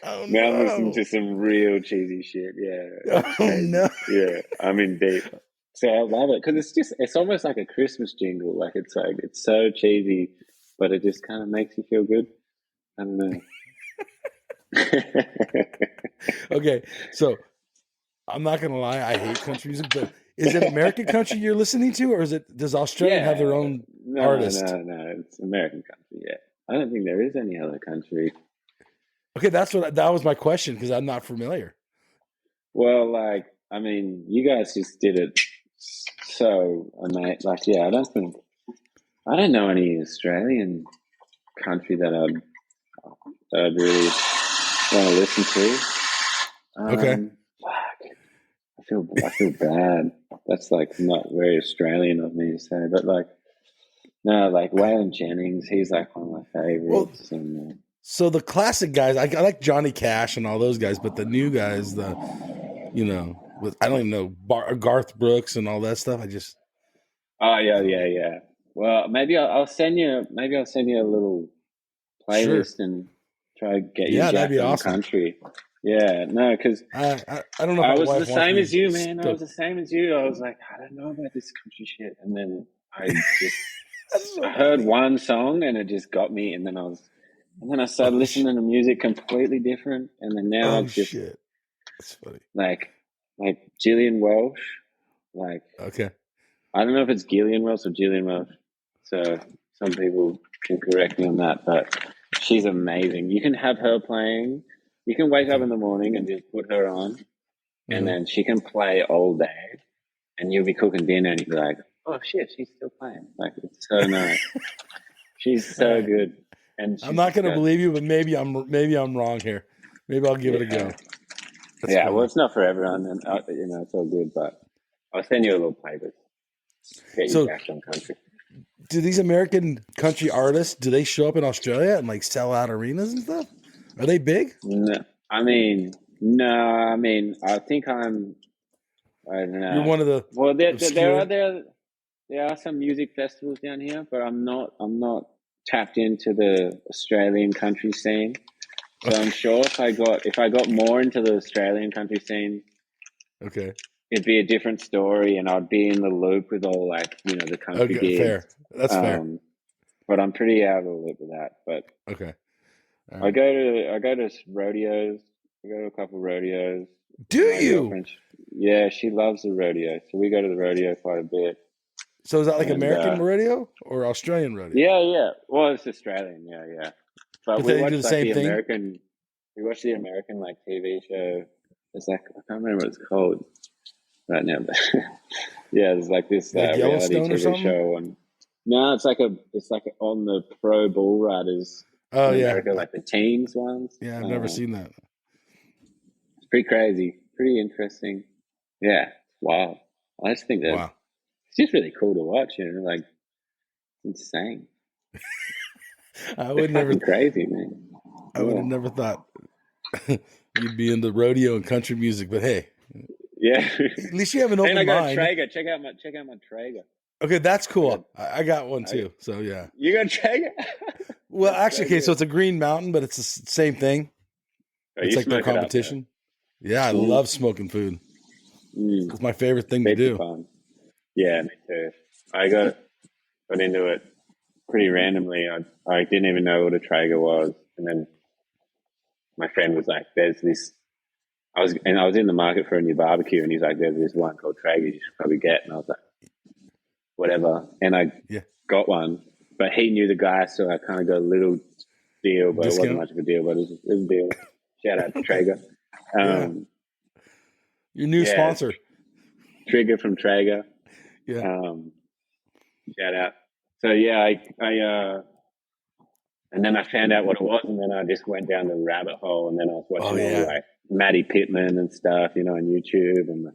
Oh Now I'm no. listening to some real cheesy shit. Yeah. Oh Crazy. no. Yeah, I'm in deep. So I love it because it's almost like a Christmas jingle. Like it's so cheesy, but it just kind of makes you feel good. I don't know. Okay, so I'm not gonna lie, I hate country music, but is it American country you're listening to, or does Australia have their own artist? No, it's American country. Yeah, I don't think there is any other country. Okay, that was my question because I'm not familiar. Well, like, I mean, you guys just did it so amazing. Like, yeah, I don't know any Australian country that I'd really want to listen to. Okay. Fuck, I feel bad. That's like not very Australian of me to say, but like, no, like Waylon Jennings, he's like one of my favorites. Well, so the classic guys, I like Johnny Cash and all those guys, but the new guys, I don't even know Garth Brooks and all that stuff. Oh yeah. Well, maybe I'll send you a little playlist and try to get you that'd be on awesome. Country. Yeah, no, because I don't know. If I my was wife the same wants as you, me man. I was the same as you. I was like, I don't know about this country shit, and then I just I heard one song and it just got me, and then I started listening to music completely different, and then now I've just shit. That's funny. like Gillian Welsh, like okay. I don't know if it's Gillian Welsh or Gillian Welsh, so some people can correct me on that, but she's amazing. You can have her playing. You can wake up in the morning and just put her on, and then she can play all day, and you'll be cooking dinner and you'll be like, oh shit, she's still playing. Like, it's so nice. She's so good. And I'm not going to believe you, but maybe I'm wrong here. Maybe I'll give it a go. That's funny. Well, it's not for everyone, and it's all good, but I'll send you a little playlist. Get you back on country. Do these American country artists, do they show up in Australia and like sell out arenas and stuff? Are they big? No, I think I don't know. You're one of the there are some music festivals down here, but I'm not tapped into the Australian country scene. So I'm sure if I got more into the Australian country scene, okay, it'd be a different story, and I'd be in the loop with all the country gigs. Fair. That's fair. But I'm pretty out of the loop with that. But okay, right. I go to rodeos. I go to a couple of rodeos. Do you? Yeah, she loves the rodeo, so we go to the rodeo quite a bit. So is that like American rodeo or Australian rodeo? Yeah. Well, it's Australian. Yeah. But we watch the American. We watch the American like TV show. It's like I can't remember what it's called right now, but yeah, there's like this reality TV show on. No, it's like on the pro bull riders. Oh yeah, America, like the teens ones. Yeah, I've never seen that. It's pretty crazy, pretty interesting. Yeah, wow. I just think that it's just really cool to watch. Like it's insane. I would never crazy, man. I would have never thought you'd be into rodeo and country music, but hey, yeah. At least you have an open mind. And I got Traeger. Check out my Traeger. Okay, that's cool. I got one too. So yeah. You got Traeger? Well, actually, okay. So it's a Green Mountain, but it's the same thing. It's like their competition. Yeah, I love smoking food. It's my favorite thing to do. Fun. Yeah, me too. I got into it pretty randomly. I didn't even know what a Traeger was, and then my friend was like, "There's this." I was in the market for a new barbecue, and he's like, "There's this one called Traeger you should probably get." And I was like, "Whatever." And I got one, but he knew the guy, so I kind of got a little deal, but it wasn't much of a deal. But it was a deal. Shout out to Traeger. Your new sponsor, Trigger from Traeger. Yeah. Shout out. So yeah, And then I found out what it was, and then I just went down the rabbit hole, and then I was watching all like Matty Pittman and stuff, you know, on YouTube, and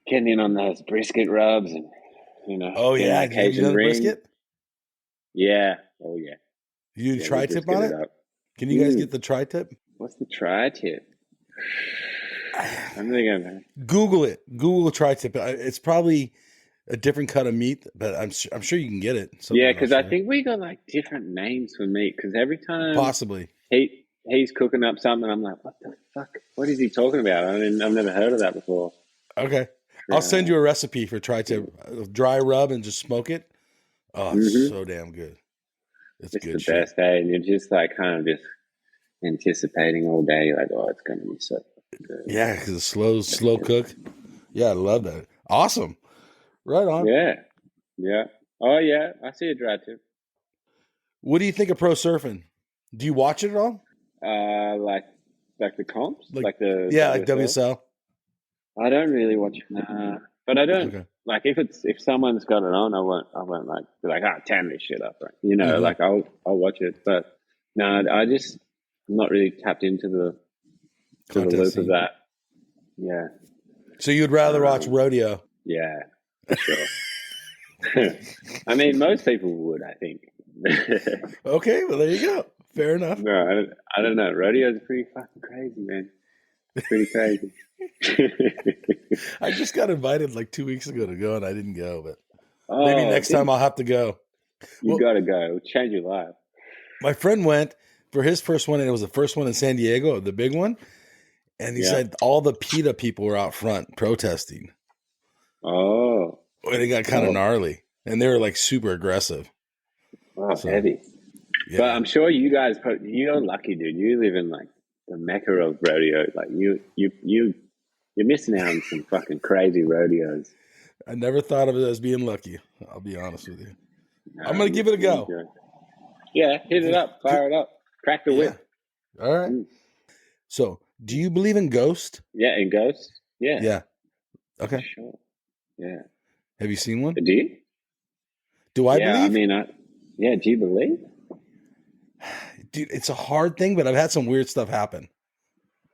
getting in on those brisket rubs, and you know, Have you done the brisket? Yeah. Oh yeah. You tri-tip on it? Can you guys get the tri-tip? What's the tri-tip? I'm thinking. Google it. Google tri-tip. It's probably a different cut of meat, but I'm sure you can get it. Yeah, because I think we got like different names for meat. Because every time possibly he's cooking up something, I'm like, what the fuck? What is he talking about? I've never heard of that before. Okay, I'll send you a recipe for tri-tip. Dry rub and just smoke it. Oh, it's so damn good. It's good. The best, eh? And you're just like kind of just anticipating all day. You're like, oh, it's going to be so good. Yeah, because it's slow cook. Yeah, I love that. Awesome. Right on. Yeah. Oh, yeah. I see a dry tip. What do you think of pro surfing? Do you watch it at all? Like the comps, like WSL. I don't really watch it, but I don't. Okay. Like if someone's got it on, I won't like be like, turn this shit up, right? You know, like I'll watch it, but no, I'm not really tapped into the loop of that. Yeah. So you'd rather watch rodeo? Yeah, for sure. I mean, most people would, I think. Okay, well there you go. Fair enough. No, I don't know. Rodeo is pretty fucking crazy, man. It's pretty crazy. I just got invited like 2 weeks ago to go, and I didn't go. But maybe next time I'll have to go. You got to go. It'll change your life. My friend went for his first one, and it was the first one in San Diego, the big one. And he said all the PETA people were out front protesting. Oh. And it got kind of gnarly. And they were like super aggressive. Oh, so, heavy. Yeah. But I'm sure you guys, you're lucky, dude. You live in like the mecca of rodeo. Like you're missing out on some fucking crazy rodeos. I never thought of it as being lucky. I'll be honest with you. No, I'm going to give it a go. Yeah, hit it up. Fire it up. Crack the whip. All right. So, do you believe in ghosts? Yeah, in ghosts? Yeah. Yeah. Okay. Sure. Yeah. Have you seen one? Do you? Do I believe? I mean, do you believe? Dude, it's a hard thing, but I've had some weird stuff happen.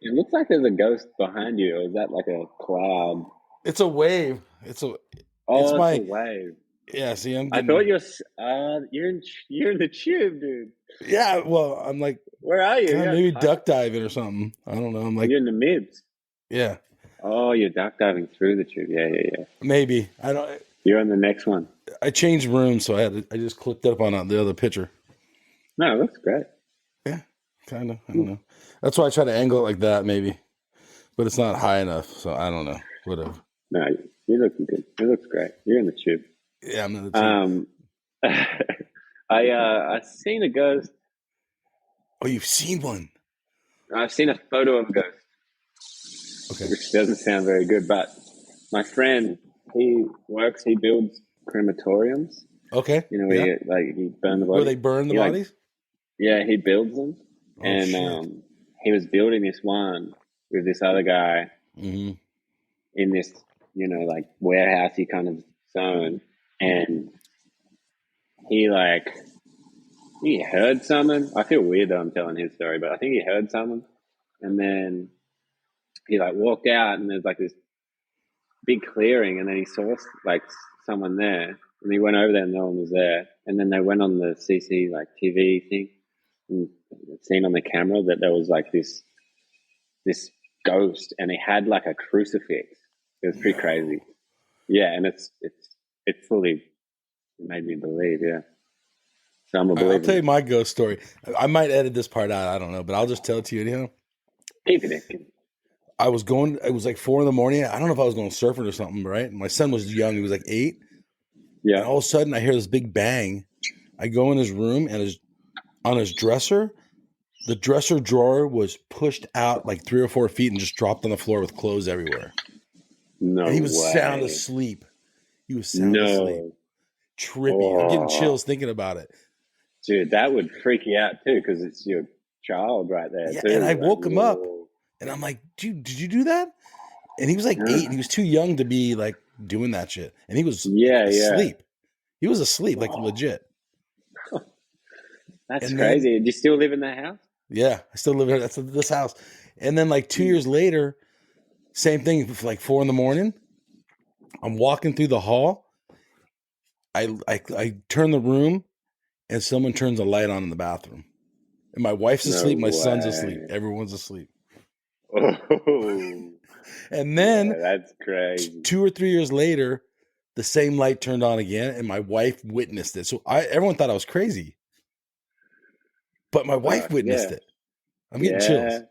It looks like there's a ghost behind you, or is that like a cloud? It's a wave. It's a wave. Yeah, see, I thought you're in the tube, dude. Yeah, well, I'm like, where are you? Maybe duck diving or something. I don't know. I'm like, you're in the mids. Yeah. Oh, you're duck diving through the tube. Yeah. Maybe. I don't. You're on the next one. I changed rooms, so I just clicked up on the other picture. No, it looks great. Yeah, kind of. I don't know. That's why I try to angle it like that, maybe. But it's not high enough, so I don't know. Whatever. No, you're looking good. It looks great. You're in the tube. Yeah, I'm in the tube. I seen a ghost. Oh, you've seen one? I've seen a photo of a ghost. Okay. Which doesn't sound very good, but my friend, he builds crematoriums. Okay. You know, he burned the bodies. Where they burn the bodies? He builds them. Oh, and he was building this one with this other guy in this, like warehousey kind of zone. And he heard something. I feel weird that I'm telling his story, but I think he heard something. And then he walked out, and there's this big clearing, and then he saw someone there, and he went over there and no one was there. And then they went on the CC TV thing and seen on the camera that there was this ghost, and he had a crucifix. It was pretty crazy. Yeah, and it fully made me believe. Yeah, so I'm a believer. I'll tell you my ghost story. I might edit this part out. I don't know, but I'll just tell it to you anyhow. Keep it in. I was going. It was 4 a.m. I don't know if I was going surfing or something, right? My son was young. He was 8. Yeah. And all of a sudden, I hear this big bang. I go in his room, and on his dresser, the dresser drawer was pushed out 3 or 4 feet and just dropped on the floor with clothes everywhere. No, and he was sound asleep. He was sound asleep. Trippy. Oh. I'm getting chills thinking about it. Dude, that would freak you out too, because it's your child right there. Yeah, too. And I woke him up, and I'm like, dude, did you do that? And he was 8, and he was too young to be doing that shit. And he was asleep. He was asleep, legit. That's And crazy. then- Do you still live in that house? Yeah, I still live here. That's this house. And then like 2 years later, same thing. Like 4 a.m, I'm walking through the hall. I turn the room, and someone turns a light on in the bathroom. And my wife's No asleep. My son's way. asleep. Everyone's asleep. Oh, And then yeah, that's crazy. 2 or 3 years later, the same light turned on again, and my wife witnessed it. So everyone thought I was crazy, but my wife witnessed it. I'm getting chills.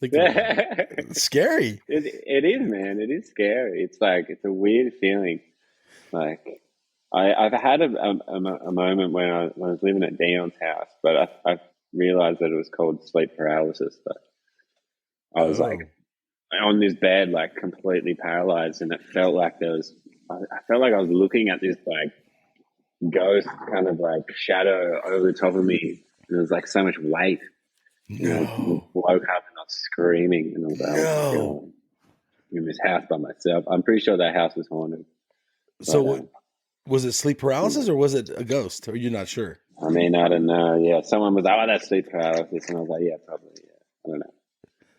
It's scary. It is, man. It is scary. It's like, it's a weird feeling. Like, I've had a moment when I was living at Dion's house, but I realized that it was called sleep paralysis. But I was like on this bed, like completely paralyzed, and it felt like I felt like I was looking at this like ghost kind of like shadow over the top of me, and there was like so much weight. You know, I woke up and I was screaming, and I was like, oh, God, I'm in this house by myself. I'm pretty sure that house was haunted. So was it sleep paralysis or was it a ghost? Or you're not sure? I mean, I don't know. Yeah, someone was like, oh, that's sleep paralysis. And I was like, yeah, probably. Yeah, I don't know.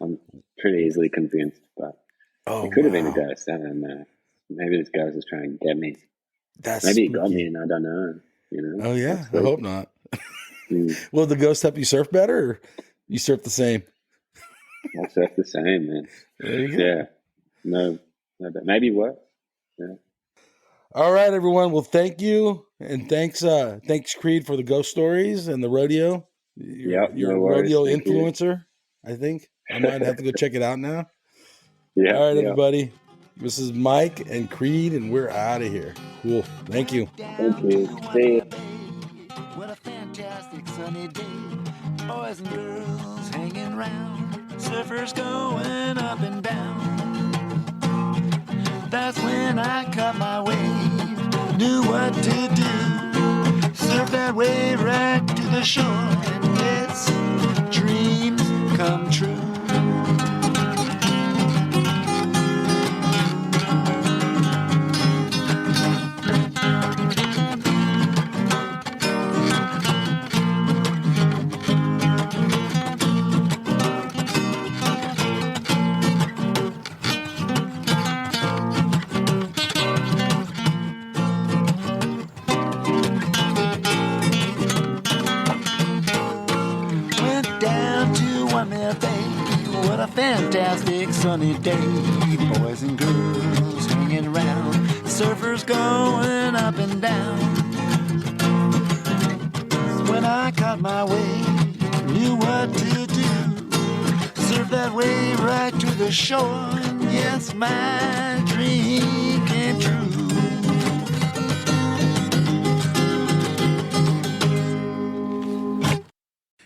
I'm pretty easily convinced, but it could have been a ghost. I don't know. Maybe this ghost is trying to get me. Maybe it got me and I don't know. You know? Oh, yeah. I hope not. Will the ghost help you surf better, or you surf the same? I surf the same, man. There you go. Yeah. No, maybe worse. Yeah. All right, everyone. Well, thank you. And thanks Creed for the ghost stories and the rodeo. You're a rodeo influencer, I think. I might have to go check it out now. Yeah. All right, everybody. This is Mike and Creed, and we're out of here. Cool. Thank you. Thank you. See you. What a fantastic sunny day. Boys and girls hanging round. Surfers going up and down. That's when I caught my wave. Knew what to do. Surf that wave right to the shore. And yes, dreams come true. Fantastic sunny day, boys and girls hanging around, surfers going up and down. When I caught my wave, knew what to do, surf that wave right to the shore, and yes, my dream came true.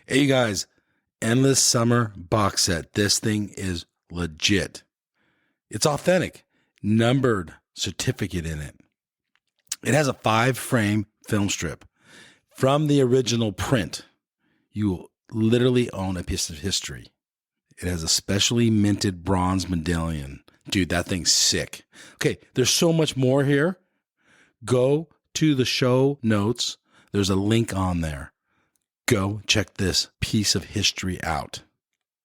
Hey, you guys. Endless Summer box set. This thing is legit. It's authentic. Numbered certificate in it. It has a 5-frame film strip from the original print. You will literally own a piece of history. It has a specially minted bronze medallion. Dude, that thing's sick. Okay, there's so much more here. Go to the show notes. There's a link on there. Go check this piece of history out.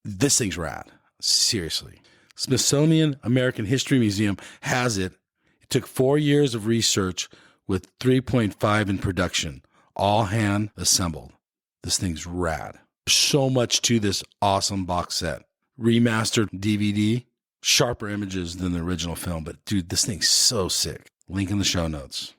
This thing's rad. Seriously. Smithsonian American History Museum has it. It took 4 years of research with 3.5 in production, all hand assembled. This thing's rad. So much to this awesome box set. Remastered DVD, sharper images than the original film, but dude, this thing's so sick. Link in the show notes.